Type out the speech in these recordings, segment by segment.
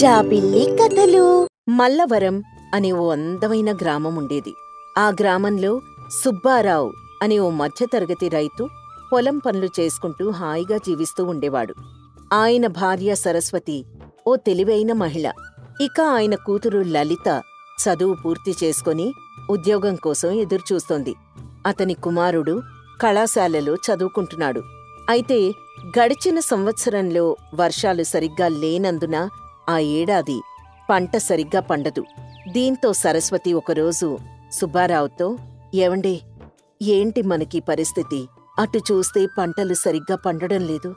జాబిల్లి కథలు. మల్లవరం అనే ఓ అందమైన గ్రామం ఉండేది. ఆ గ్రామంలో సుబ్బారావు అనే ఓ మధ్యతరగతి రైతు పొలం పనులు చేసుకుంటూ హాయిగా జీవిస్తూ ఉండేవాడు. ఆయన భార్య సరస్వతి ఓ తెలివైన మహిళ. ఇక ఆయన కూతురు లలిత చదువు పూర్తి చేసుకుని ఉద్యోగం కోసం ఎదురుచూస్తోంది. అతని కుమారుడు కళాశాలలో చదువుకుంటున్నాడు. అయితే గడిచిన సంవత్సరంలో వర్షాలు సరిగ్గా లేనందున ఆ ఏడాది పంట సరిగ్గా పండదు. దీంతో సరస్వతి ఒకరోజు సుబ్బారావుతో, ఏవండే, ఏంటి మనకీ పరిస్థితి? అటు చూస్తే పంటలు సరిగ్గా పండడం లేదు,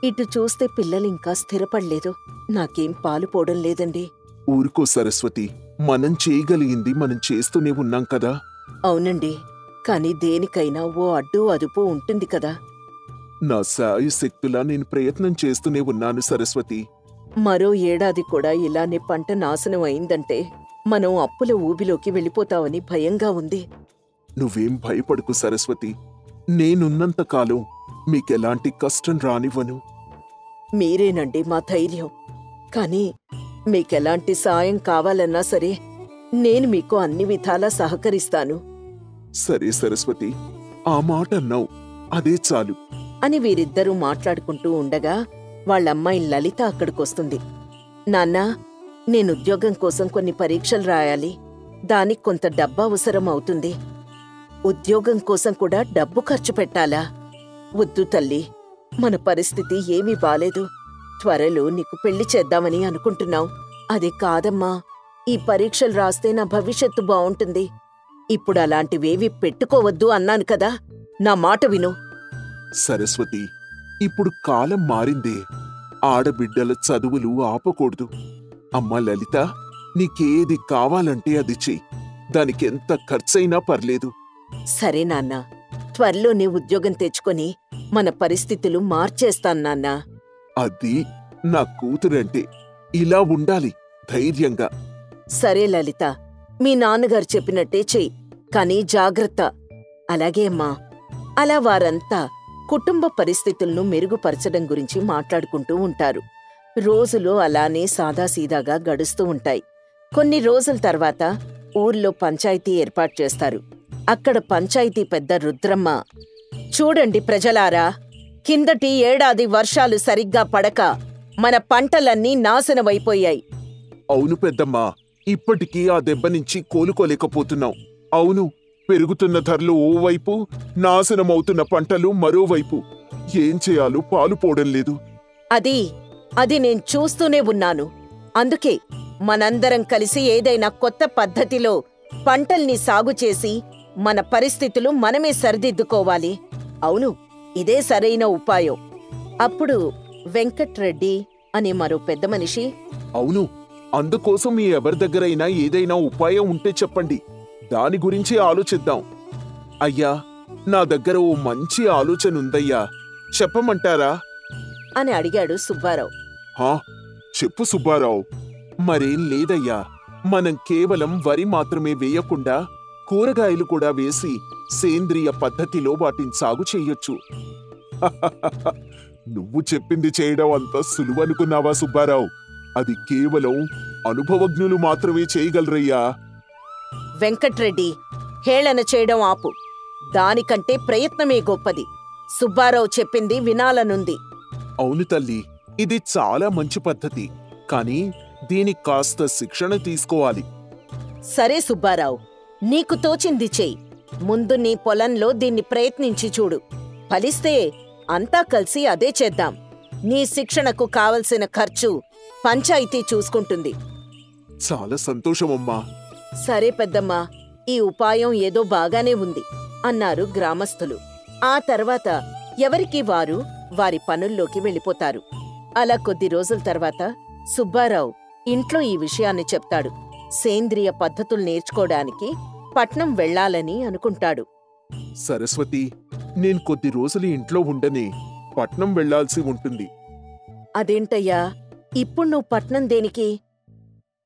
ఇటు చూస్తే పిల్లలింకా స్థిరపడలేదు. నాకేం పాలు పోవడం లేదండి. ఊరుకో సరస్వతి, మనం చేయగలిగింది మనం చేస్తూనే ఉన్నాం కదా. అవునండి, కాని దేనికైనా ఓ అడ్డు అదుపు ఉంటుంది కదా. నా శాయశక్తులా నేను ప్రయత్నం చేస్తూనే ఉన్నాను సరస్వతి. మరో ఏడాది కూడా ఇలానే పంట నాశనం అయిందంటే మనం అప్పుల ఊబిలోకి వెళ్ళిపోతామని భయంగా ఉంది. నువ్వేం భయపడకు సరస్వతి, నేనున్నంతకాలం మీకెలాంటి కష్టం రానివ్వను. మీరేనండి మా ధైర్యం. కాని మీకెలాంటి సాయం కావాలన్నా సరే నేను మీకు అన్ని విధాలా సహకరిస్తాను. సరే సరస్వతి, ఆ మాట అన్నావు, అదే చాలు అని వీరిద్దరూ మాట్లాడుకుంటూ ఉండగా వాళ్ళమ్మాయి లలిత అక్కడికొస్తుంది. నాన్నా, నేనుద్యోగం కోసం కొన్ని పరీక్షలు రాయాలి. దానికి కొంత డబ్బు అవసరం అవుతుంది. ఉద్యోగం కోసం కూడా డబ్బు ఖర్చు పెట్టాలా? వద్దు తల్లి, మన పరిస్థితి ఏమీ బాలేదు. త్వరలో నీకు పెళ్లి చేద్దామని అనుకుంటున్నాం. అది కాదమ్మా, ఈ పరీక్షలు రాస్తే నా భవిష్యత్తు బావుంటుంది. ఇప్పుడు అలాంటివేవీ పెట్టుకోవద్దు అన్నాను కదా. నా మాట విను. సరస్వతి, ఇప్పుడు కాలం మారిందే. ఆడబిడ్డల చదువులు ఆపకూడదు. అమ్మా లలిత, నీకేది కావాలంటే అది చెయ్యి. దానికెంత ఖర్చైనా పర్లేదు. సరే నాన్నా, త్వరలోనే ఉద్యోగం తెచ్చుకొని మన పరిస్థితులు మార్చేస్తాను నాన్నా. అది నా కూతురంటే ఇలా ఉండాలి, ధైర్యంగా. సరే లలిత, మీ నాన్నగారు చెప్పినట్టే చెయ్యి, కానీ జాగ్రత్త. అలాగే అమ్మా. అలా వారంతా కుటుంబ పరిస్థితులను మెరుగుపరచడం గురించి మాట్లాడుకుంటూ ఉంటారు. రోజులు అలానే సాదాసీదాగా గడుస్తూ ఉంటాయి. కొన్ని రోజుల తర్వాత ఊర్లో పంచాయతీ ఏర్పాటు చేస్తారు. అక్కడ పంచాయతీ పెద్ద రుద్రమ్మ, చూడండి ప్రజలారా, కిందటి ఏడాది వర్షాలు సరిగ్గా పడక మన పంటలన్నీ నాశనమైపోయాయి. అవును పెద్దమ్మా, ఇప్పటికీ ఆ దెబ్బ నుంచి కోలుకోలేకపోతున్నాం. అవును, పెరుగుతున్న ధరలు ఓవైపు, నాశనమవుతున్న పంటలు మరోవైపు. ఏం చేయాలో పాలుపోవడం లేదు. అది నేను చూస్తూనే ఉన్నాను. అందుకే మనందరం కలిసి ఏదైనా కొత్త పద్ధతిలో పంటల్ని సాగు చేసి మన పరిస్థితులు మనమే సరిదిద్దుకోవాలి. అవును, ఇదే సరైన ఉపాయం. అప్పుడు వెంకట్రెడ్డి అనే మరో పెద్ద మనిషి, అవును, అందుకోసం మీ ఎవరి దగ్గరైనా ఏదైనా ఉపాయం ఉంటే చెప్పండి, దాని గురించి ఆలోచిద్దాం. అయ్యా, నా దగ్గర ఓ మంచి ఆలోచన ఉందయ్యా, చెప్పమంటారా అని అడిగాడు సుబ్బారావు. హా, చెప్పు సుబ్బారావు. మరేం లేదయ్యా, మనం కేవలం వరి మాత్రమే వేయకుండా కూరగాయలు కూడా వేసి సేంద్రియ పద్ధతిలో వాటిని సాగు చెయ్యొచ్చు. నువ్వు చెప్పింది చేయడం అంత సులువనుకున్నావా సుబ్బారావు? అది కేవలం అనుభవజ్ఞులు మాత్రమే చేయగలరయ్యా. వెంకట్రెడ్డి, హేళన చేయడం ఆపు. దానికంటే ప్రయత్నమే గొప్పది. సుబ్బారావు చెప్పింది వినాలనుంది. అవును తల్లి, ఇది చాలా మంచి పద్ధతి. కానీ దీనికి కాస్త శిక్షణ తీసుకోవాలి. సరే సుబ్బారావు, నీకు తోచింది చెయ్యి. ముందు నీ పొలంలో దీన్ని ప్రయత్నించి చూడు. ఫలిస్తే అంతా కలిసి అదే చేద్దాం. నీ శిక్షణకు కావలసిన ఖర్చు పంచాయతీ చూసుకుంటుంది. చాలా సంతోషమమ్మా. సరే పెద్దమ్మా, ఈ ఉపాయం ఏదో బాగానే ఉంది అన్నారు గ్రామస్థులు. ఆ తర్వాత ఎవరికి వారు వారి పనుల్లోకి వెళ్ళిపోతారు. అలా కొద్ది రోజుల తర్వాత సుబ్బారావు ఇంట్లో ఈ విషయాన్ని చెప్తాడు. సేంద్రియ పద్ధతులు నేర్చుకోవడానికి పట్నం వెళ్లాలని అనుకుంటాడు. సరస్వతి, నేను కొద్ది రోజులు ఇంట్లో ఉండనే పట్నం వెళ్లాల్సి ఉంటుంది. అదేంటయ్యా, ఇప్పుడు నువ్వు పట్నం దేనికి?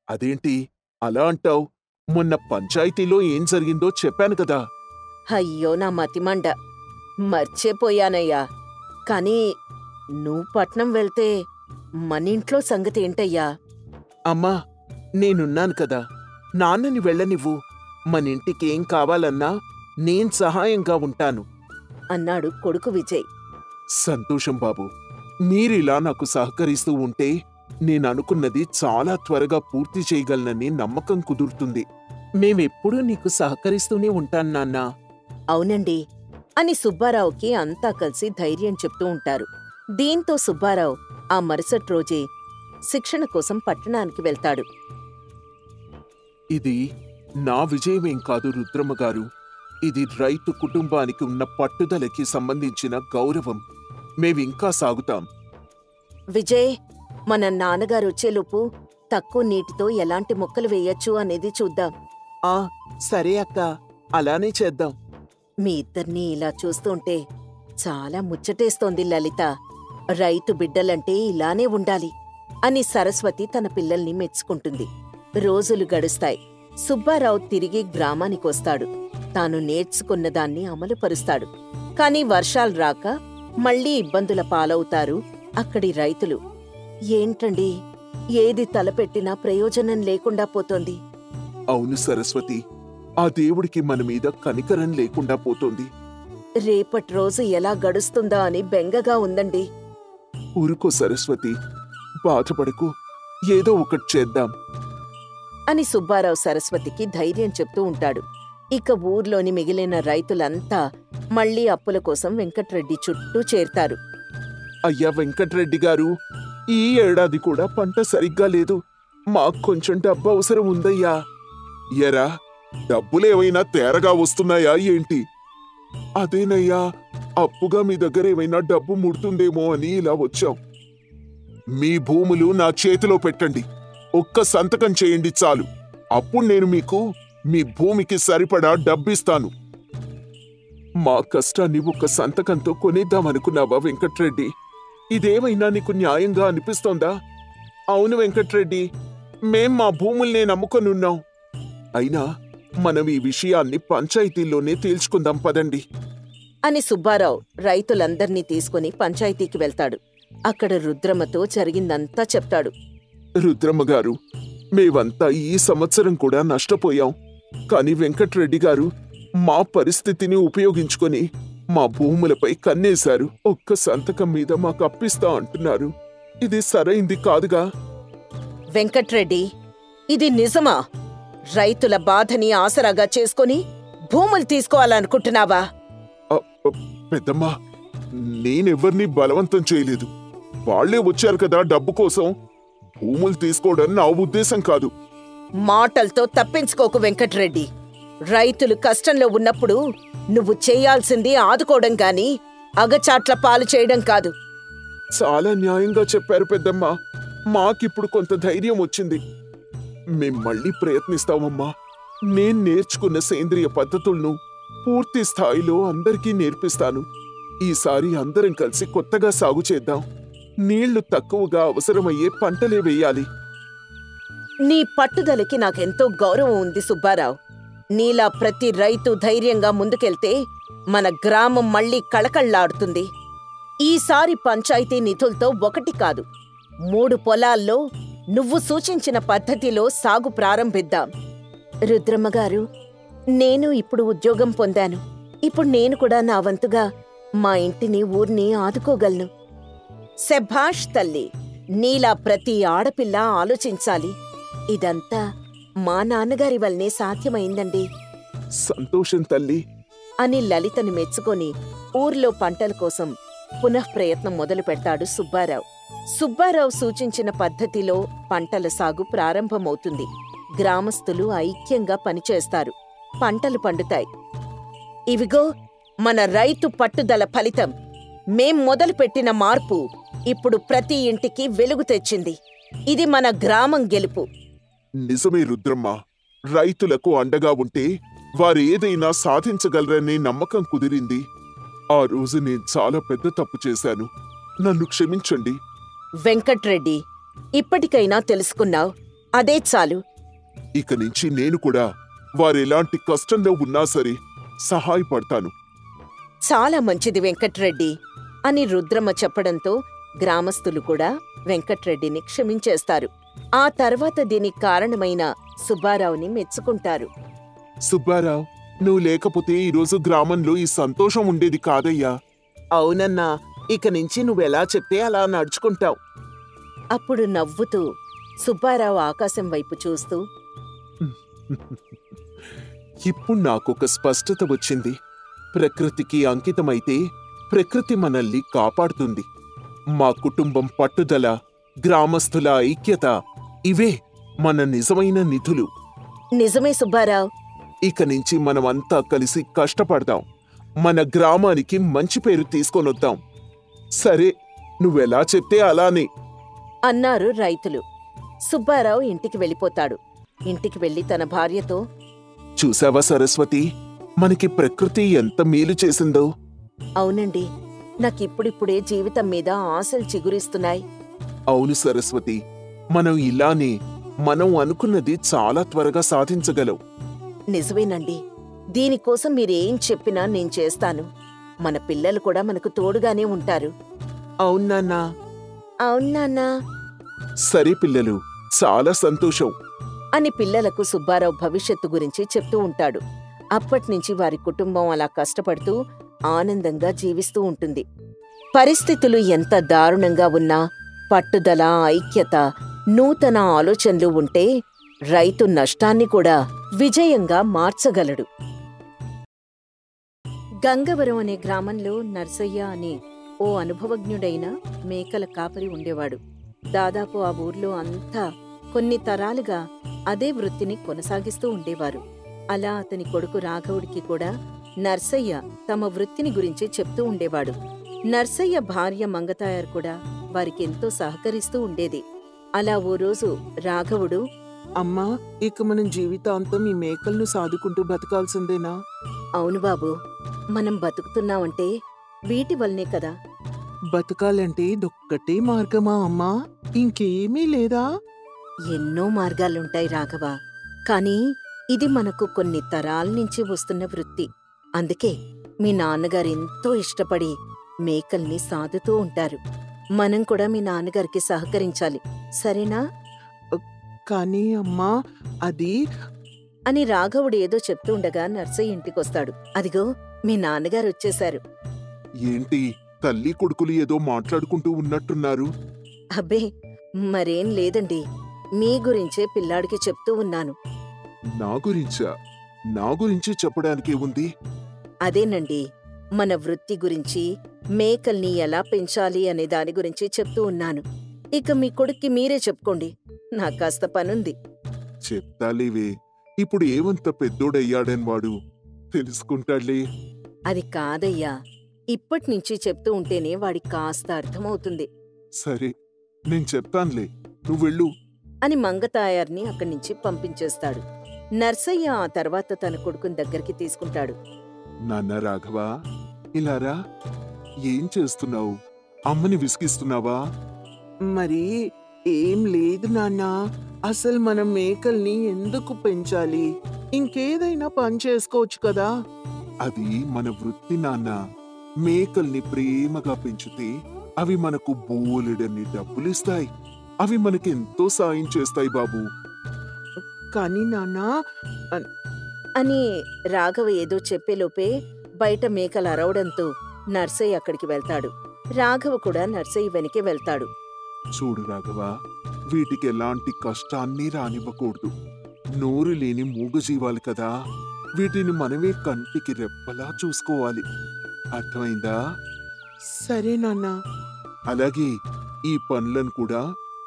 అదేంటి అలా అంటావ్? మొన్న పంచాయతీలో ఏం జరిగిందో చెప్పాను కదా. అయ్యో నా మతిమండ, మర్చిపోయానయ్యా. కాని నువ్వు పట్నం వెళ్తే మనింట్లో సంగతి ఏంటయ్యా? అమ్మా, నేనున్నాను కదా, నాన్నని వెళ్ళనివ్వు. మనింటికేం కావాలన్నా నేను సహాయంగా ఉంటాను అన్నాడు కొడుకు విజయ్. సంతోషం బాబు. మీరిలా నాకు సహకరిస్తూ ఉంటే నేననుకున్నది చాలా త్వరగా పూర్తి చేయగలనని నమ్మకం కుదురుతుంది. మేమెప్పుడూ నీకు సహకరిస్తూనే ఉంటాను నాన్నా. అవునండి అని సుబ్బారావుకి అంతా కలిసి ధైర్యం చెప్తూ ఉంటారు. దీంతో సుబ్బారావు ఆ మరుసటి రోజే శిక్షణ కోసం పట్టణానికి వెళ్తాడు. ఇది నా విజయమేం కాదు రుద్రమ్మగారు. ఇది రైతు కుటుంబానికి ఉన్న పట్టుదలకి సంబంధించిన గౌరవం. మేవింకా సాగుతాం. విజయ్, మన నాన్నగారు వచ్చేలోపు తక్కువ నీటితో ఎలాంటి మొక్కలు వేయొచ్చు అనేది చూద్దాం. సరే అక్క, అలానే చేద్దాం. మీ ఇద్దరినీ ఇలా చూస్తుంటే చాలా ముచ్చటేస్తోంది లలిత. రైతు బిడ్డలంటే ఇలానే ఉండాలి అని సరస్వతి తన పిల్లల్ని మెచ్చుకుంటుంది. రోజులు గడుస్తాయి. సుబ్బారావు తిరిగి గ్రామానికొస్తాడు. తాను నేర్చుకున్నదాన్ని అమలుపరుస్తాడు. కాని వర్షాలు రాక మళ్లీ ఇబ్బందుల పాలవుతారు అక్కడి రైతులు. ఏంటండి, ఏది తలపెట్టినా ప్రయోజనం లేకుండా పోతోంది. అవును సరస్వతి, ఆ దేవుడికి మన మీద కనికరం లేకుండా పోతోంది. రేపటి రోజు ఎలా గడుస్తుందా అని బెంగగా ఉందండి. ఊరుకో సరస్వతి, బాధపడకు. ఏదో ఒకటి చేద్దాం అని సుబ్బారావు సరస్వతికి ధైర్యం చెప్తూ ఉంటాడు. ఇక ఊర్లోని మిగిలిన రైతులంతా మళ్లీ అప్పుల కోసం వెంకట్రెడ్డి చుట్టూ చేరతారు. అయ్యా వెంకట్రెడ్డి గారు, ఈ ఏడాది కూడా పంట సరిగ్గా లేదు. మాకు కొంచెం డబ్బు అవసరం ఉందయ్యా. ఎరా, డబ్బులేవైనా తేరగా వస్తున్నాయా ఏంటి? అదేనయ్యా, అప్పుగా మీ దగ్గర ఏమైనా డబ్బు ముడుతుందేమో అని ఇలా వచ్చాం. మీ భూములు నా చేతిలో పెట్టండి. ఒక్క సంతకం చేయండి చాలు. అప్పుడు నేను మీకు మీ భూమికి సరిపడా డబ్బిస్తాను. మా కష్టాన్ని ఒక్క సంతకంతో కొనేద్దామనుకున్నావా వెంకట్రెడ్డి? ఇదేమైనా నీకు న్యాయంగా అనిపిస్తోందా? అవును వెంకట్రెడ్డి, మేం మా భూముల్నే నమ్ముకొనున్నాం. అయినా మనం ఈ విషయాన్ని పంచాయతీల్లోనే తేల్చుకుందాం పదండి అని సుబ్బారావు రైతులందర్నీ తీసుకుని పంచాయతీకి వెళ్తాడు. అక్కడ రుద్రమ్మతో జరిగిందంతా చెప్తాడు. రుద్రమ్మగారు, మేవంతా ఈ సంవత్సరం కూడా నష్టపోయాం. కాని వెంకట్రెడ్డి గారు మా పరిస్థితిని ఉపయోగించుకొని మా భూములపై కన్నేశారు. ఒక్క సంతకం మీద మాకు అప్పిస్తా అంటున్నారు. ఇది సరైంది కాదుగా. వెంకట్రెడ్డి, ఇది నిజమా? రైతుల బాధని ఆసరాగా చేసుకుని భూములు తీసుకోవాలనుకుంటున్నావా? పెద్దమ్మా, నేనెవ్వర్నీ బలవంతం చేయలేదు. వాళ్లే వచ్చారు కదా డబ్బు కోసం. భూములు తీసుకోవడం నా ఉద్దేశం కాదు. మాటలతో తప్పించుకోకు వెంకట్రెడ్డి. రైతులు కష్టంలో ఉన్నప్పుడు నువ్వు చేయాల్సింది ఆదుకోవడం గాని అగచాట్ల పాలు చేయడం కాదు. చాలా న్యాయంగా చెప్పారు పెద్దమ్మా. మాకిప్పుడు కొంత ధైర్యం వచ్చింది. మేం మళ్ళీ ప్రయత్నిస్తామమ్మా. నేను నేర్చుకున్న సేంద్రియ పద్ధతులను పూర్తి స్థాయిలో అందరికీ నేర్పిస్తాను. ఈసారి అందరం కలిసి కొత్తగా సాగు చేద్దాం. నీళ్లు తక్కువగా అవసరమయ్యే పంటలే వేయాలి. నీ పట్టుదలకి నాకెంతో గౌరవం ఉంది సుబ్బారావు. నీలా ప్రతి రైతు ధైర్యంగా ముందుకెళ్తే మన గ్రామం మళ్లీ కళకళ్లాడుతుంది. ఈసారి పంచాయతీ నిధులతో 1 కాదు 3 పొలాల్లో నువ్వు సూచించిన పద్ధతిలో సాగు ప్రారంభిద్దాం. రుద్రమ్మగారు, నేను ఇప్పుడు ఉద్యోగం పొందాను. ఇప్పుడు నేను కూడా నా వంతుగా మా ఇంటిని ఊర్ని ఆదుకోగలను. శభాష్ తల్లి, నీలా ప్రతి ఆడపిల్ల ఆలోచించాలి. ఇదంతా మా నాన్నగారి వల్లనే సాధ్యమైందండి. సంతోషం తల్లి అని లలితని మెచ్చుకొని ఊర్లో పంటల కోసం పునఃప్రయత్నం మొదలు పెడతాడు సుబ్బారావు. సుబ్బారావు సూచించిన పద్ధతిలో పంటల సాగు ప్రారంభమవుతుంది. గ్రామస్తులు ఐక్యంగా పనిచేస్తారు. పంటలు పండుతాయి. ఇవిగో మన రైతు పట్టుదల ఫలితం. మేం మొదలుపెట్టిన మార్పు ఇప్పుడు ప్రతి ఇంటికి వెలుగు తెచ్చింది. ఇది మన గ్రామం గెలుపు. నిజమే రుద్రమ్మ. రైతులకు అండగా ఉంటే వారు ఏదైనా సాధించగలరనే నమ్మకం కుదిరింది. ఆ రోజు నేను చాలా పెద్ద తప్పు చేశాను. నన్ను క్షమించండి. వెంకట్రెడ్డి, ఇప్పటికైనా తెలుసుకున్నావు, అదే చాలు. ఇక నుంచి నేను కూడా వారెలాంటి కష్టంలో ఉన్నా సరే సహాయపడతాను. చాలా మంచిది వెంకట్రెడ్డి అని రుద్రమ్మ చెప్పడంతో గ్రామస్తులు కూడా వెంకట్రెడ్డిని క్షమించేస్తారు. ఆ తర్వాత దీనికి కారణమైన సుబ్బారావుని మెచ్చుకుంటారు. సుబ్బారావు, నువ్వు లేకపోతే ఈరోజు గ్రామంలో ఈ సంతోషం ఉండేది కాదయ్యా. అవునన్నా, ఇక నుంచి నువ్వెలా చెప్తే అలా నడుచుకుంటావు. అప్పుడు నవ్వుతూ సుబ్బారావు ఆకాశం వైపు చూస్తూ, ఇప్పుడు నాకొక స్పష్టత వచ్చింది. ప్రకృతికి అంకితమైతే ప్రకృతి మనల్ని కాపాడుతుంది. మా కుటుంబం పట్టుదల, గ్రామస్తుల ఐక్యత ఇవే మన నిజమైన నిధులు. నిజమే సుబ్బారావు. ఇక నుంచి మనమంతా కలిసి కష్టపడదాం. మన గ్రామానికి మంచి పేరు తీసుకొనొద్దాం. సరే, నువ్వెలా చెప్తే అలానే అన్నారు రైతులు. సుబ్బారావు ఇంటికి వెళ్ళిపోతాడు. ఇంటికి వెళ్లి తన భార్యతో, చూసావా సరస్వతి, మనకి ప్రకృతి ఎంత మేలు చేసిందో. అవునండి, నాకిప్పుడిప్పుడే జీవితం మీద ఆశలు చిగురిస్తున్నాయి. అవును సరస్వతి, మనం ఇలానే మనం అనుకున్నది చాలా త్వరగా సాధించగలం. నిజమేనండి. దీనికోసం మీరేం చెప్పినా నేను చేస్తాను. మన పిల్లలు కూడా మనకు తోడుగానే ఉంటారు. అవునన్నా. అవునాన్నా సరే పిల్లలు, చాలా సంతోషం అని పిల్లలకు సుబ్బారావు భవిష్యత్తు గురించి చెప్తూ ఉంటాడు. అప్పట్నుంచి వారి కుటుంబం అలా కష్టపడుతూ ఆనందంగా జీవిస్తూ ఉంటుంది. పరిస్థితులు ఎంత దారుణంగా ఉన్నా పట్టుదల, ఐక్యత, నూతన ఆలోచనలు ఉంటే రైతు నష్టాన్ని కూడా విజయంగా మార్చగలడు. గంగవరం అనే గ్రామంలో నర్సయ్య అనే ఓ అనుభవజ్ఞుడైన మేకల కాపరి ఉండేవాడు. దాదాపు ఆ ఊర్లో అంతా కొన్ని తరాలుగా అదే వృత్తిని కొనసాగిస్తూ ఉండేవారు. అలా అతని కొడుకు రాఘవుడికి కూడా నర్సయ్య తమ వృత్తిని గురించి చెప్తూ ఉండేవాడు. నర్సయ్య భార్య మంగతాయారు కూడా వారికెంతో సహకరిస్తూ ఉండేది. అలా ఓ రోజు రాఘవుడు, అమ్మా, ఇక మనం జీవితాంతం ఈ మేకలను సాదుకుంటూ బతకాల్సిందేనా? అవును బాబూ, మనం బతుకుతున్నామంటే వీటి వల్లనే కదా. బతకాలంటే ఇదొక్కటే మార్గమా అమ్మా? ఇంకేమీ లేదా? ఎన్నో మార్గాలుంటాయి రాఘవ, కానీ ఇది మనకు కొన్ని తరాల్నించి వస్తున్న వృత్తి. అందుకే మీ నాన్నగారు ఎంతో ఇష్టపడి మేకల్ని సాదుతూ ఉంటారు. మనం కూడా మీ నాన్నగారికి సహకరించాలి, సరేనా? కానీ అమ్మా, అది అని రాఘవుడు ఏదో చెప్తూ ఉండగా నర్సయ్య ఇంటికొస్తాడు. అదిగో మీ నాన్నగారు వచ్చేశారు. ఏంటి, తల్లి కొడుకులు ఏదో మాట్లాడుకుంటూ ఉన్నట్టున్నారు? అబ్బే, మరేం లేదండి, మీ గురించే పిల్లాడికి చెప్తూ ఉన్నాను. నా గురించా? నా గురించి చెప్పడానికే ఉంది. అదేనండి, మన వృత్తి గురించి, మేకల్ని ఎలా పెంచాలి అనే దాని గురించి చెప్తూ ఉన్నాను. ఇక మీ కొడుక్కి మీరే చెప్పుకోండి, నాకు కాస్త పనుంది. చెప్తాలేవే, ఇప్పుడు ఏమంత పెద్దోడయ్యాడని వాడు తెలుసుకుంటాడులే. అది కాదయ్యా, ఇప్పట్నుంచి చెప్తూ ఉంటేనే వాడికి కాస్త అర్థమవుతుంది సరే, నేను చెప్తాన్లే, నువ్వెళ్ళు. అని మంగతాయార్ని అక్కడ్నుంచి పంపించేస్తాడు. నర్సయ్య ఆ తర్వాత తన కొడుకుని దగ్గరికి తీసుకుంటాడు. నాన్న రాఘవా, ఇలారా. ఏం చేస్తున్నావు? అమ్మని విసిగిస్తున్నావా? మరి ఏం లేదు నాన్నా. అసలు మనం మేకల్ని ఎందుకు పెంచాలి? ఇంకేదైనా పని చేసుకోవచ్చు కదా. అది మన వృత్తి నాన్న. మేకల్ని ప్రేమగా పెంచితే అవి మనకు బోలెడన్ని డబ్బులిస్తాయి. అవి మనకెంతో సాయం చేస్తాయి బాబు. కానీ నాన్నా, అని రాఘవ ఏదో చెప్పేలోపే బయట మేకలు అరవడంతో నర్సయ్య అక్కడికి వెళ్తాడు. రాఘవ కూడా నర్సయ్య వెనకే వెళ్తాడు. చూడు రాఘవా, వీటికి ఎలాంటి కష్టాన్ని రానివ్వకూడదు. నోరు లేని మూగజీవాలు కదా, వీటిని మనమే కంటికి రెప్పలా చూసుకోవాలి. అర్థమైందా? సరే నాన్నా. అలాగే ఈ పనులను కూడా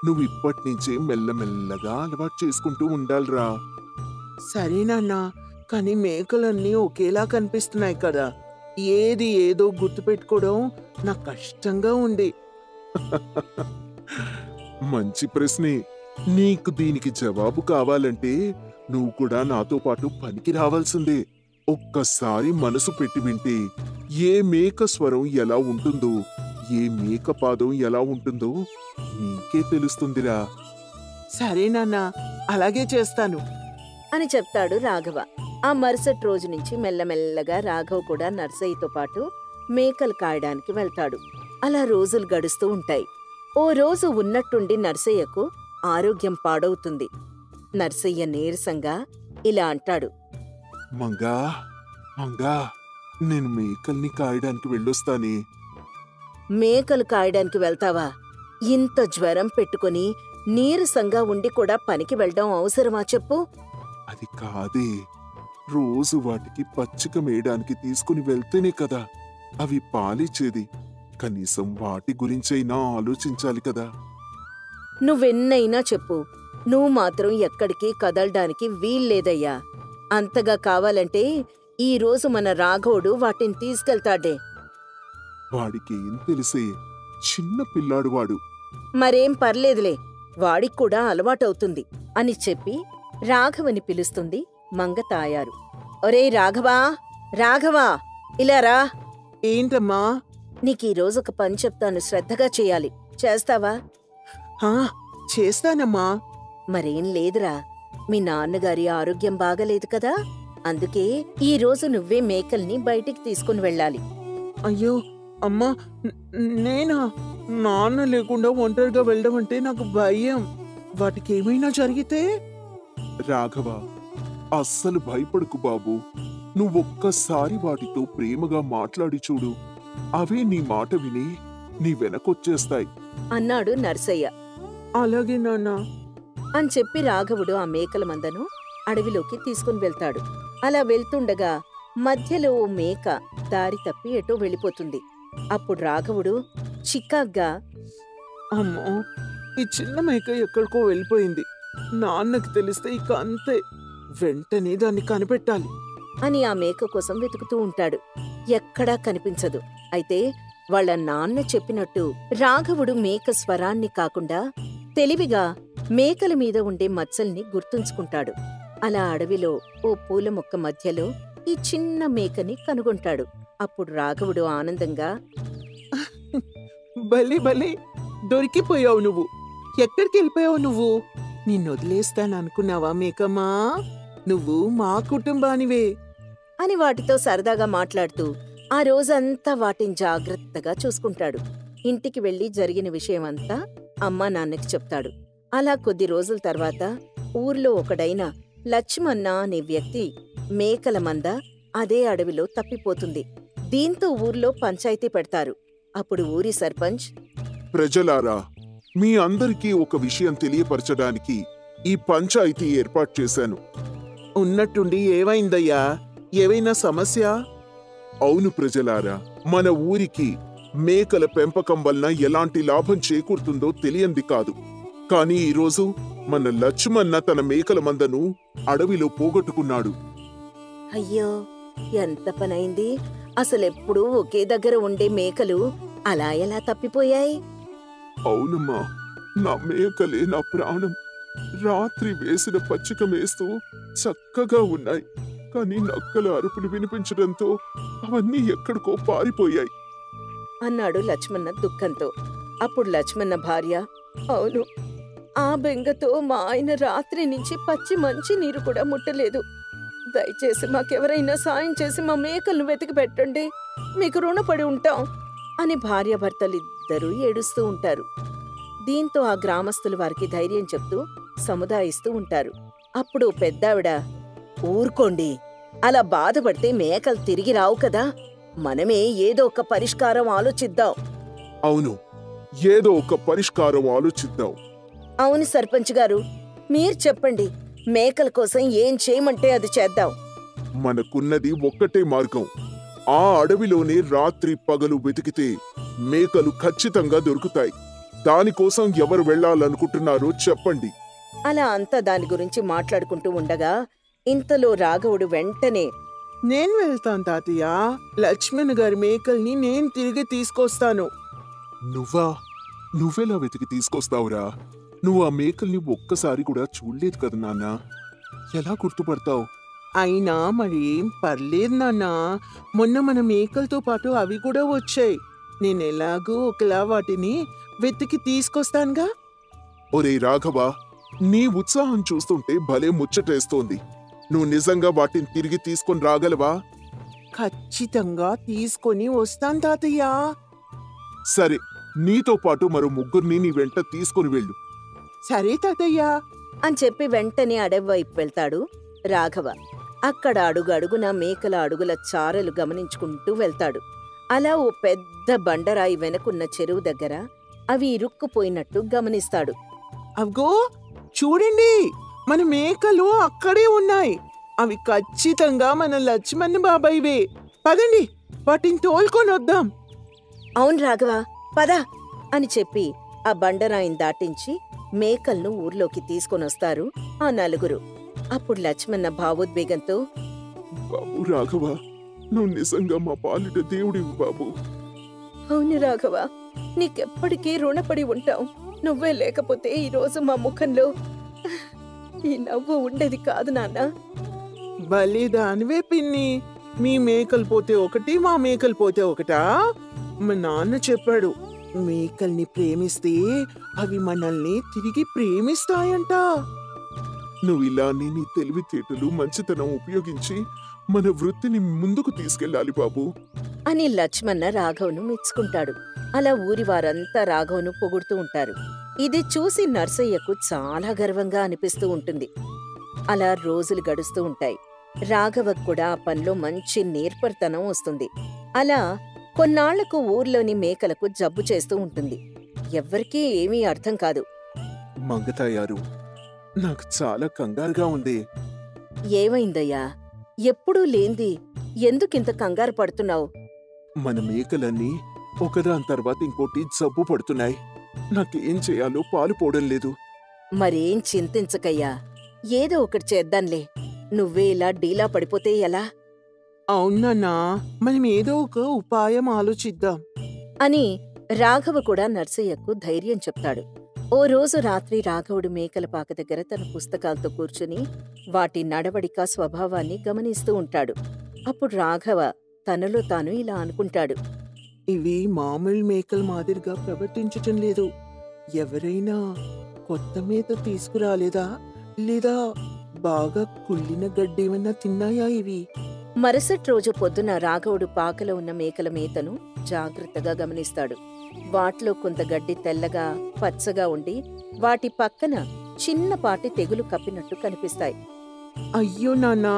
నువ్వు ఇప్పటినుంచే మెల్లమెల్లగా అలవాటు చేసుకుంటూ ఉండాలిరా. సరే నాన్నా, కానీ మేకలన్నీ ఒకేలా కనిపిస్తున్నాయి కదా, ఏది ఏదో గుర్తుపెట్టుకోవడం నాకు కష్టంగా ఉంది. మంచి ప్రశ్నే. నీకు దీనికి జవాబు కావాలంటే నువ్వు కూడా నాతో పాటు పనికి రావాల్సిందే. ఒక్కసారి మనసు పెట్టి వింటే ఏ మేక స్వరం ఎలా ఉంటుందో, ఏ మేక పాదం ఎలా ఉంటుందో నీకే తెలుస్తుందిరా. సరే నాన్నా, అలాగే చేస్తాను అని చెప్తాడు రాఘవ. ఆ మరుసటి రోజు నుంచి మెల్లమెల్లగా రాఘవ కూడా నర్సయ్యతో పాటు మేకలు కాయడానికి వెళ్తాడు. అలా రోజులు గడుస్తూ ఉంటాయి. ఓ రోజు ఉన్నట్టుండి నర్సయ్యకు ఆరోగ్యం పాడవుతుంది. నర్సయ్య నీరసంగా ఇలా అంటాడు. మంగా మంగా నేను మేకల్ని కాయడానికి వెళ్ళొస్తానే. మేకలు కాయడానికి వెళ్తావా? ఇంత జ్వరం పెట్టుకుని నీరసంగా ఉండి కూడా పనికి వెళ్ళడం అవసరమా చెప్పు? అది కాదే, రోజు వాటికి పచ్చిక మేయడానికి తీసుకుని వెళ్తేనే కదా అవి పాలిచ్చేది. కనీసం వాటి గురించైనా ఆలోచించాలి కదా. నువ్వెన్నైనా చెప్పు, నువ్వు మాత్రం ఎక్కడికి కదలడానికి వీల్లేదయ్యా. అంతగా కావాలంటే ఈరోజు మన రాఘవుడు వాటిని తీసుకెళ్తాడే. వాడికేం తెలిసే, చిన్న పిల్లాడు వాడు. మరేం పర్లేదులే, వాడికి కూడా అలవాటవుతుంది అని చెప్పి రాఘవని పిలుస్తుంది మంగ తాయారు. ఒరేయ్ రాఘవా, రాఘవా, ఇలా రా. ఏంటమ్మా? నీకీరోజు ఒక పని చెప్తాను, శ్రద్ధగా చెయ్యాలి. చేస్తావా? హా, చేస్తానమ్మా. మరేం లేదురా, మీ నాన్నగారి ఆరోగ్యం బాగలేదు కదా, అందుకే ఈరోజు నువ్వే మేకల్ని బయటికి తీసుకుని వెళ్ళాలి. అయ్యో అమ్మా, నేనా? నాన్న లేకుండా ఒంటరిగా వెళ్ళడం అంటే నాకు భయం. వాటికి ఏమైనా జరిగితే? రాఘవ, అస్సలు భయపడకు బాబు. నువ్వొక్కసారి వాటితో ప్రేమగా మాట్లాడి చూడు, అవే నీ మాట విని నీ వెనకొచ్చేస్తాయి అన్నాడు నర్సయ్య. అలాగే నాన్నా అని చెప్పి రాఘవుడు ఆ మేకల మందను అడవిలోకి తీసుకుని వెళ్తాడు. అలా వెళ్తుండగా మధ్యలో ఓ మేక దారి తప్పి ఎటో వెళ్ళిపోతుంది. అప్పుడు రాఘవుడు చికాగ్గా, అమ్మో, ఈ చిన్న మేక ఎక్కడికో వెళ్ళిపోయింది. నాన్నకి తెలిస్తే ఇక అంతే. వెంటనే దాన్ని కనిపెట్టాలి అని ఆ మేక కోసం వెతుకుతూ ఉంటాడు. ఎక్కడా కనిపించదు. అయితే వాళ్ళ నాన్న చెప్పినట్టు రాఘవుడు మేక స్వరాన్ని కాకుండా తెలివిగా మేకల మీద ఉండే మచ్చల్ని గుర్తుంచుకుంటాడు. అలా అడవిలో ఓ పూల మొక్క మధ్యలో ఈ చిన్న మేకని కనుగొంటాడు. అప్పుడు రాఘవుడు ఆనందంగా, భలే భలే, దొరికిపోయావు నువ్వు. ఎక్కడికి వెళ్ళిపోయావు నువ్వు? నిన్నొదిలేస్తాననుకున్నావా మేకమ్మా? నువ్వు మా కుటుంబానివే అని వాటితో సరదాగా మాట్లాడుతూ ఆ రోజంతా వాటిని జాగ్రత్తగా చూసుకుంటాడు. ఇంటికి వెళ్లి జరిగిన విషయమంతా అమ్మా నాన్నకి చెప్తాడు. అలా కొద్ది రోజుల తర్వాత ఊర్లో ఒకడైన లక్ష్మణ అనే వ్యక్తి మేకల మంద అదే అడవిలో తప్పిపోతుంది. దీంతో ఊర్లో పంచాయతీ పెడతారు. అప్పుడు ఊరి సర్పంచ్, ప్రజలారా, మీ అందరికీ ఒక విషయం తెలియపరచడానికి ఈ పంచాయతీ ఏర్పాటు చేశాను. ఉన్నట్టుండి ఏమైందయ్యా? ఏవైనా సమస్య? అవును ప్రజలారా, మన ఊరికి మేకల పెంపకం వలన ఎలాంటి లాభం చేకూరుతుందో తెలియంది కాదు. కాని ఈరోజు మన లక్ష్మణ తన మేకల మందను అడవిలో పోగొట్టుకున్నాడు. అయ్యో, ఎంత పనైంది! అసలెప్పుడూ ఒకే దగ్గర ఉండే మేకలు అలా ఎలా తప్పిపోయాయి? అవునమ్మా, నా మేకలే నా ప్రాణం. రాత్రి వేసిన పచ్చిక మేస్తూ చక్కగా ఉన్నాయి. కాని నక్కల అరుపులు వినిపించడంతో అవన్నీ ఎక్కడికో పారిపోయాయి అన్నాడు లక్ష్మణ దుఃఖంతో. అప్పుడు లక్ష్మణ భార్య, అవును, ఆ బెంగతో మా ఆయన రాత్రి నుంచి పచ్చి మంచి నీరు కూడా ముట్టలేదు. దయచేసి మాకెవరైనా సాయం చేసి మా మేకలను వెతికి పెట్టండి, మీకు రుణపడి ఉంటాం అని భార్యాభర్తలిద్దరూ ఏడుస్తూ ఉంటారు. దీంతో ఆ గ్రామస్తులు వారికి ధైర్యం చెప్తూ సముదాయిస్తూ ఉంటారు. అప్పుడు పెద్దావిడ, ఊరుకోండి, అలా బాధపడితే మేకలు తిరిగి రావు కదా, మనమే ఏదో ఒక పరిష్కారం ఆలోచిద్దాం. అవును, ఏదో ఒక పరిష్కారం ఆలోచిద్దాం. అవును సర్పంచ్ గారు, మీరు చెప్పండి, మేకల కోసం ఏం చేయమంటే అది చేద్దాం. మనకున్నది ఒక్కటే మార్గం. ఆ అడవిలోనే రాత్రి పగలు వెతికితే మేకలు ఖచ్చితంగా దొరుకుతాయి. దానికోసం ఎవరు వెళ్లాలనుకుంటున్నారో చెప్పండి. అలా అంతా దాని గురించి మాట్లాడుకుంటూ ఉండగా ఇంతలో రాఘవుడు వెంటనే, నేను వెళ్తాను తాతయ్య. లక్ష్మణ్ గారి మేకల్ని నేను తిరిగి తీసుకొస్తాను. నువ్వెలా వెతికి తీసుకొస్తావురా? నువ్వు ఆ మేకల్ని ఒక్కసారి కూడా చూడలేదు కదా నాన్న. ఎలా గుర్తుపడతావు? అయినా మరేం పర్లేదు నాన్న. మొన్న మన మేకలతో పాటు అవి కూడా వచ్చాయి. నేనెలాగూ ఒకలా వాటిని వెతికి తీసుకొస్తానుగా. ఒరే రాఘవ, నీ ఉత్సాహం చూస్తుంటే భలే ముచ్చటేస్తోంది. నువ్వు నిజంగా వాటిని తిరిగి తీసుకొని రాగలవా? ఖచ్చితంగా తీసుకొని వస్తాను తాతయ్య. సరే, నీతో పాటు మరో ముగ్గురిని నీ వెంట తీసుకొని వెళ్ళు. సరే తాతయ్య. అని చెప్పి వెంటనే అడవి వైపు వెళ్తాడు రాఘవ. అక్కడ అడుగడుగున మేకల అడుగుల చారలు గమనించుకుంటూ వెళ్తాడు. అలా ఓ పెద్ద బండరాయి వెనకున్న చెరువు దగ్గర అవి ఇరుక్కుపోయినట్టు గమనిస్తాడు. అవ్గో చూడండి, మన మేకలు అక్కడే ఉన్నాయి. అవి ఖచ్చితంగా మన లక్ష్మణ్ బాబాయివే. పదండి, వాటిని తోలుకొని వద్దాం. అవును రాఘవ, పద అని చెప్పి ఆ బండరాయిని దాటించి మేకలను ఊర్లోకి తీసుకొనొస్తారు ఆ నలుగురు. అప్పుడు లక్ష్మణ భావోద్వేగంతో, బాబు రాఘవ, నువ్వు నిజంగా మా పాలిట దేవుడివి బాబు. అవును రాఘవ, నీకెప్పటికీ రుణపడి ఉంటాం. నువ్వే లేకపోతే ఈరోజు మా ముఖంలో ఈ నవ్వు ఉండేది కాదు నాన్న. భలే దానివే పిన్ని. మీ మేకలు పోతే ఒకటి, మా మేకలు పోతే ఒకటా? మా నాన్న చెప్పాడు, మేకల్ని ప్రేమిస్తే అవి మనల్ని తిరిగి ప్రేమిస్తాయంట. నువ్వు ఇలానే నీ తెలివితేటలు మంచితనం ఉపయోగించి మన వృత్తిని ముందుకు తీసుకెళ్ళాలి బాబు అని లక్ష్మణ రాఘవను మెచ్చుకుంటాడు. అలా ఊరి వారంతా రాఘవను పొగుడుతూ ఉంటారు. ఇది చూసి నర్సయ్యకు చాలా గర్వంగా అనిపిస్తూ ఉంటుంది. అలా రోజులు గడుస్తూ ఉంటాయి. రాఘవకు కూడా ఆ పనిలో మంచి నేర్పరితనం వస్తుంది. అలా కొన్నాళ్లకు ఊర్లోని మేకలకు జబ్బు చేస్తూ ఉంటుంది. ఎవ్వరికీ ఏమీ అర్థం కాదు. మంగతాయారు, నాకు చాలా కంగారుగా ఉంది. ఏమైందయ్యా? ఎప్పుడూ లేంది ఎందుకింత కంగారు పడుతున్నావు? మన మేకలన్నీ ఒకదాని తర్వాత ఇంకోటి జబ్బు పడుతున్నాయి. నాకేం చేయాలో పాలు పోవడం లేదు. మరేం చింతించకయ్యా, ఏదో ఒకటి చేద్దాంలే. నువ్వే ఇలా డీలా పడిపోతే ఎలా అవునన్నా, మనం ఏదో ఒక ఉపాయం ఆలోచిద్దాం అని రాఘవ కూడా నర్సయ్యకు ధైర్యం చెప్తాడు. ఓ రోజు రాత్రి రాఘవుడు మేకల పాక దగ్గర తన పుస్తకాలతో కూర్చుని వాటి నడవడిక స్వభావాన్ని గమనిస్తూ ఉంటాడు. అప్పుడు రాఘవ తనలో తాను ఇలా అనుకుంటాడు. ఇవి మామూలు మేకల మాదిరిగా ప్రవర్తించటం లేదు. ఎవరైనా కొత్త మేత తీసుకురాలేదా, లేదా బాగా కుళ్ళిన గడ్డేమన్నా తిన్నాయా ఇవి? మరుసటి రోజు పొద్దున రాఘవుడు పాకలో ఉన్న మేకల మేతను జాగ్రత్తగా గమనిస్తాడు. వాటిలో కొంత గడ్డి తెల్లగా పచ్చగా ఉండి వాటి పక్కన చిన్నపాటి తెగులు కప్పినట్టు కనిపిస్తాయి. అయ్యో నాన్నా,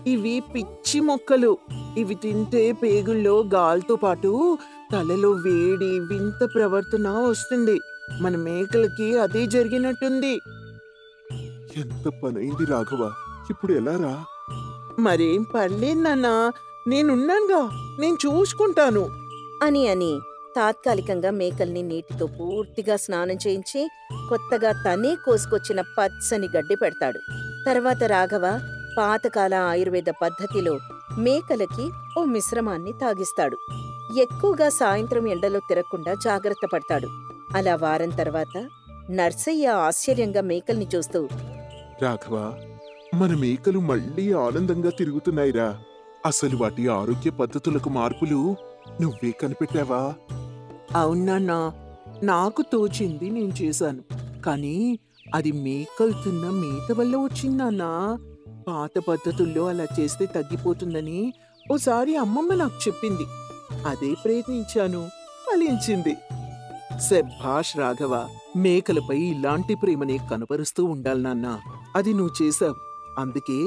ఇవి పిచ్చి మొక్కలు. ఇవి తింటే పేగుల్లో గాలితో పాటు తలలో వేడి వింత ప్రవర్తన వస్తుంది. మన మేకలకి అదే జరిగినట్టుంది. ఎంత పనైంది రాఘవ, ఇప్పుడు ఎలారా? మరేం పర్లేదు నాన్నా, నేనున్నానుగా, నేను చూసుకుంటాను అని తాత్కాలికంగా మేకల్ని నీటితో పూర్తిగా స్నానం చేయించి కొత్తగా తనే కోసుకొచ్చిన పచ్చని గడ్డి పెడతాడు. తర్వాత రాఘవ పాతకాల ఆయుర్వేద పద్ధతిలో మేకలకి ఓ మిశ్రమాన్ని తాగిస్తాడు. ఎక్కువగా సాయంత్రం ఎండలో తిరగకుండా జాగ్రత్త పడతాడు. అలా వారం తర్వాత నర్సయ్య ఆశ్చర్యంగా మేకల్ని చూస్తూ, రాఘవ, మన మేకలు మళ్ళీ ఆనందంగా తిరుగుతున్నాయిరా. అసలు వాటి ఆరోగ్య పద్ధతులకు మార్పులు నువ్వే కనిపెట్టావా? అవునన్నా, నాకు తోచింది నేను చేశాను. కానీ అది మేకలు తిన్న మేత వల్ల వచ్చిందన్నా. పాత పద్ధతుల్లో అలా చేస్తే తగ్గిపోతుందని ఓసారి అమ్మమ్మ నాకు చెప్పింది. అదే ప్రయత్నించాను, ఫలించింది. శభాష్ రాఘవ, మేకలపై ఇలాంటి ప్రేమని కనపరుస్తూ ఉండాలి నాన్నా. అది నువ్వు చేశావు. అందుకే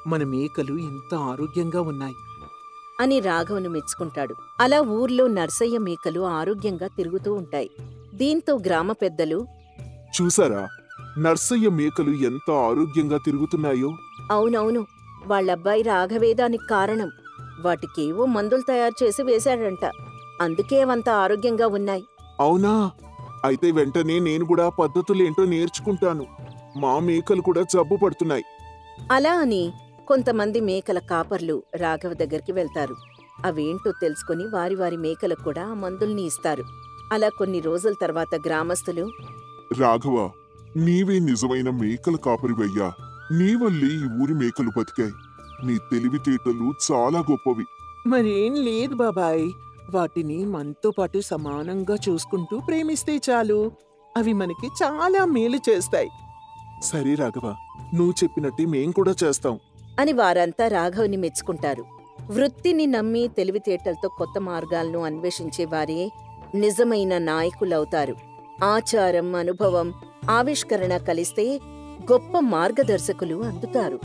మన మేకలు ఇంత ఆరోగ్యంగా ఉన్నాయి అని రాఘవను మెచ్చుకుంటాడు. అలా ఊర్లో నర్సయ్య మేకలు ఆరోగ్యంగా తిరుగుతూ ఉంటాయి. దీంతో గ్రామ పెద్దలు, చూసారా, నర్సయ్య మేకలు ఎంత ఆరోగ్యంగా తిరుగుతున్నాయో. అవునవును, వాళ్ళబ్బాయి రాఘవేదానికి కారణం. వాటికేవో మందులు తయారు చేసి వేశాడంట. అందుకే అవంత ఆరోగ్యంగా ఉన్నాయి. అవునా? అయితే వెంటనే నేను కూడా పద్ధతులేంటో నేర్చుకుంటాను. మా మేకలు కూడా జబ్బు పడుతున్నాయి. అలా అని కొంతమంది మేకల కాపర్లు రాఘవ దగ్గరికి వెళ్తారు. అవేంటో తెలుసుకుని వారి వారి మేకలకు కూడా ఆ మందుల్ని ఇస్తారు. అలా కొన్ని రోజుల తర్వాత గ్రామస్తులు, రాఘవ, నీవే నిజమైన మేకల కాపరివయ్యా. నీ వల్లే ఈ ఊరి మేకలు బతికాయి. నీ తెలివితేటలు చాలా గొప్పవి. మరేం లేదు బాబాయ్, వాటిని మనతో పాటు సమానంగా చూసుకుంటూ ప్రేమిస్తే చాలు. అవి మనకి చాలా మేలు చేస్తాయి. సరే రాఘవ, నువ్వు చెప్పినట్టే మేం కూడా చేస్తాం అని వారంతా రాఘవుని మెచ్చుకుంటారు. వృత్తిని నమ్మి తెలివితేటలతో కొత్త మార్గాలను అన్వేషించే వారే నిజమైన నాయకులవుతారు. ఆచారం, అనుభవం, ఆవిష్కరణ కలిస్తే గొప్ప మార్గదర్శకులు అందుతారు.